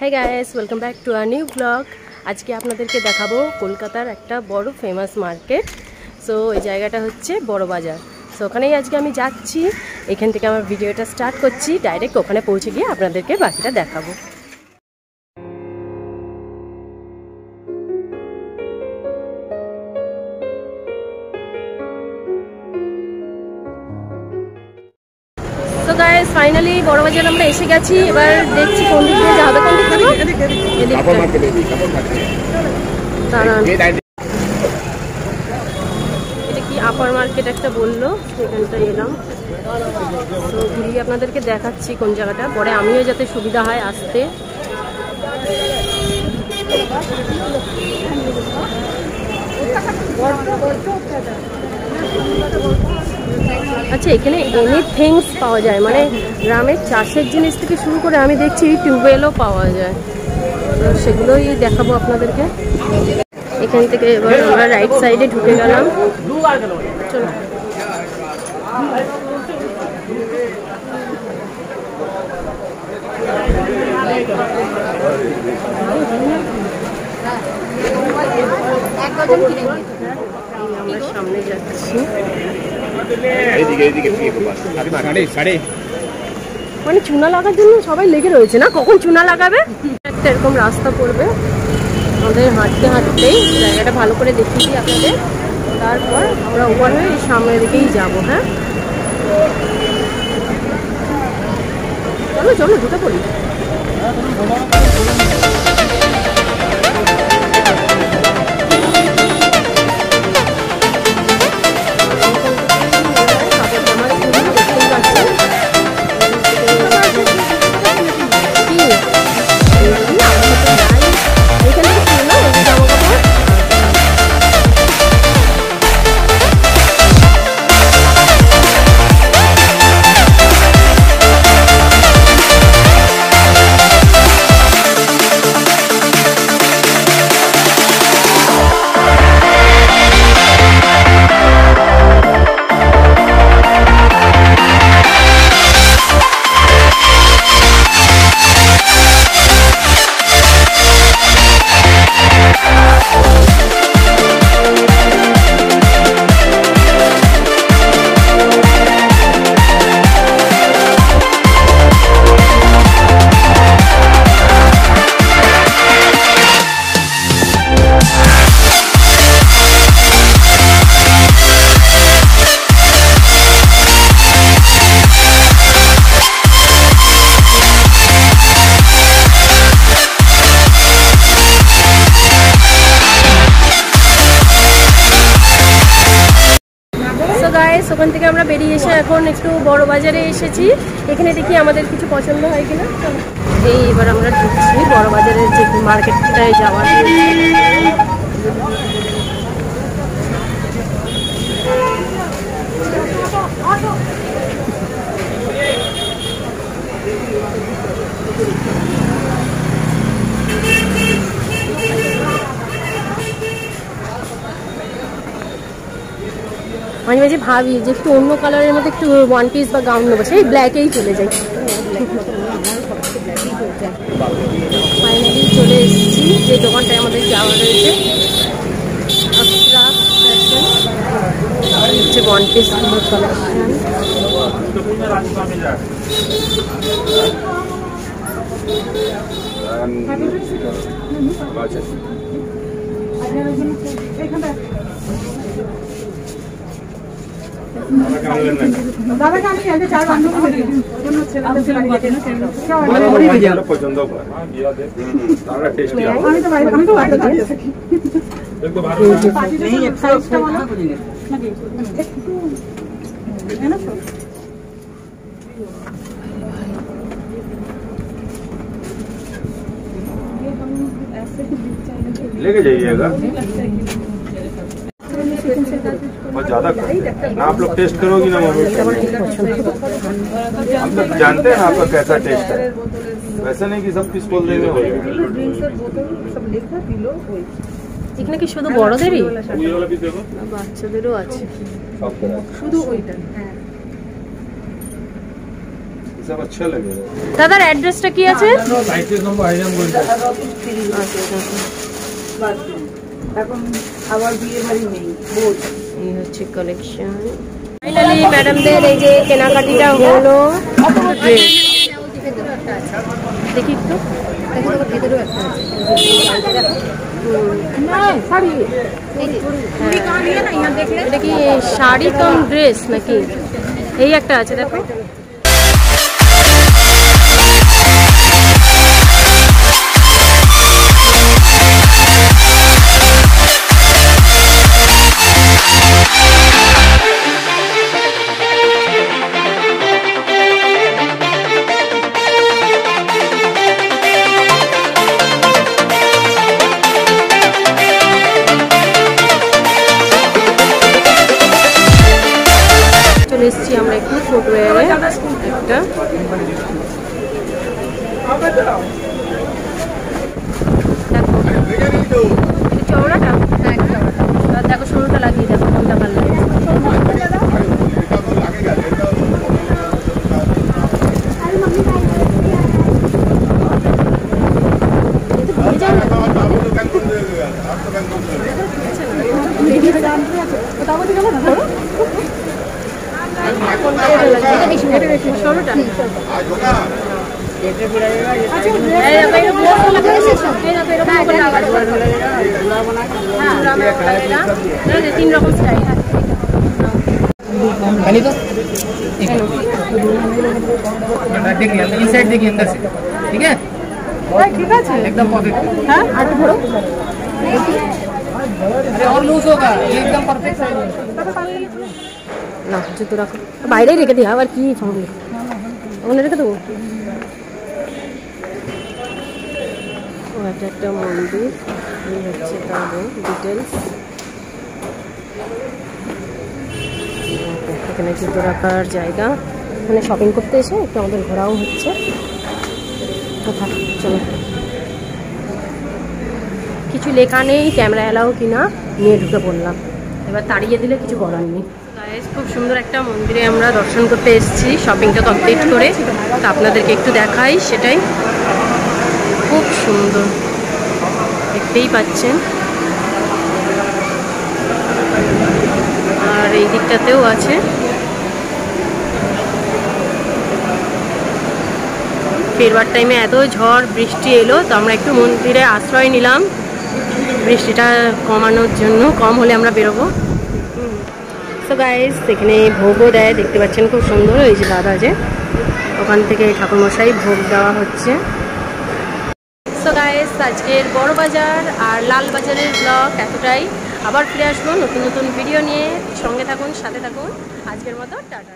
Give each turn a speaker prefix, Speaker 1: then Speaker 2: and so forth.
Speaker 1: Hey guys, welcome back to our new vlog. आज के আপনাদেরকে দেখাবো কলকাতার একটা বড় ফেমাস মার্কেট। সো এই জায়গাটা হচ্ছে বড় বাজার। সো ওখানেই আজকে আমি যাচ্ছি। এখান থেকে আমার ভিডিওটা স্টার্ট করছি। ডাইরেক্ট ওখানে পৌঁছে গিয়ে আপনাদেরকে বাকিটা দেখাবো। তো গাইস ফাইনালি বড় বাজার আমরা এসে গেছি। এবার দেখছি কোন দিক দিয়ে যাবে, কোন দিক থেকে এটা কি আপার মার্কেট একটা বললো, সেখানটা এলাম। তো ঘুরিয়ে আপনাদেরকে দেখাচ্ছি কোন জায়গাটা, পরে আমিও যাতে সুবিধা হয় আসতে। আচ্ছা, এখানে এনিথিংস পাওয়া যায়, মানে গ্রামের চাষের জিনিস থেকে শুরু করে আমি দেখছি টিউবওয়েলও পাওয়া যায়। তো সেগুলোই দেখাবো আপনাদেরকে। এখান থেকে এবার আমরা রাইট সাইডে ঢুকে গেলাম। চলো আমরা সামনে যাচ্ছি। মানে চুনা লাগার জন্য সবাই লেগে রয়েছে না, কখন চুনা লাগাবে। একটা এরকম রাস্তা পড়বে, আমাদের হাঁটতে হাঁটতেই জায়গাটা ভালো করে দেখিয়ে দিই আপনাদের। তারপর আমরা ওপর হয়ে সামনের দিকেই যাবো। হ্যাঁ চলো চলো ঢুকে পড়ি। ওখান থেকে আমরা বেরিয়ে এসে এখন একটু বড় বাজারে এসেছি। এখানে দেখি আমাদের কিছু পছন্দ হয় কিনা। এই এবার আমরা ঢুকছি বড় বাজারের যে মার্কেটটায় যাওয়ার। মাঝে মাঝে ভাবি যে একটু অন্য কালারের মধ্যে একটু ওয়ান পিস বা গাউন নেবো, সেই ব্ল্যাকেই চলে যাই। ফাইনালি চলে এসেছি যে দোকানটায় আমাদের যাওয়া রয়েছে, হচ্ছে ওয়ান পিস
Speaker 2: लेके जाइएगा बहुत ज्यादा ना। आप लोग टेस्ट करोगी ना, हम लोग जानते हैं आपका कैसा टेस्ट है। वैसे नहीं कि सब पीस खोल देंगे।
Speaker 1: এখানে কি শুধু বড়দেরই, বাচ্চাদেরও আছে? শুধু ওইটা।
Speaker 2: सब अच्छा लगेगा।
Speaker 1: দাদার অ্যাড্রেসটা কি আছে?
Speaker 2: 35 নম্বর হাইজাম গোল্ড।
Speaker 3: এখন আবার বিয়ে বাড়ি নেই বোধ।
Speaker 1: এই হচ্ছে কালেকশন। ফাইনালি ম্যাডামদের এই যে কেনাকাটিটা হলো। ড্রেস দেখি একটু, ভেতরেও একটা আছে। এটা কি শাড়ি কম ড্রেস নাকি? এই একটা আছে দেখো। এসছি আমরা একটু ফুটওয়্যারে একটা চওড়াটা দেখো, সরুটা লাগিয়ে দেখো কোনটা ভালো লাগে। तीन रकम स्टाइल
Speaker 4: इनसाइड देखिए अंदर से, ठीक है?
Speaker 3: ঠিক আছে
Speaker 4: एकदम परफेक्ट।
Speaker 3: হ্যাঁ আর ধরো
Speaker 4: अरे और लूज होगा, ये एकदम परफेक्ट साइज है।
Speaker 1: না জুতো রাখো, বাইরেই রেখে দিই আবার কি ফাউন্ড ওখানে রেখে দেবো। ও এটা একটা মন্দির, এই হচ্ছে তার ডিটেলস। এখানে জুতো রাখার জায়গা, এখানে শপিং করতে এসে একটু আমাদের ঘোরাও হচ্ছে। চলো, কিছু লেখা নেই ক্যামেরা এলাও কিনা, নিয়ে ঢুকে পড়লাম। এবার তাড়িয়ে দিলে কিছু করার নেই। খুব সুন্দর একটা মন্দিরে আমরা দর্শন করতে এসেছি শপিংটা কমপ্লিট করে, তো আপনাদেরকে একটু দেখাই সেটাই। খুব সুন্দর, দেখতেই পাচ্ছেন। আর এই দিকটাতেও আছে। ফেরবার টাইমে এত ঝড় বৃষ্টি এলো, তো আমরা একটু মন্দিরে আশ্রয় নিলাম বৃষ্টিটা কমানোর জন্য, কম হলে আমরা বেরোবো। তো গাইস এখানে ভোগও দেয়, দেখতে পাচ্ছেন খুব সুন্দর। এই যে দাদা যে ওখান থেকে ঠাকুরমশাই ভোগ দেওয়া হচ্ছে। তো গাইস আজকের বড় বাজার আর লাল বাজারের ব্লগ এতটাই। আবার ফিরে আসবো নতুন নতুন ভিডিও নিয়ে, সঙ্গে থাকুন, সাথে থাকুন। আজকের মতো টাটা।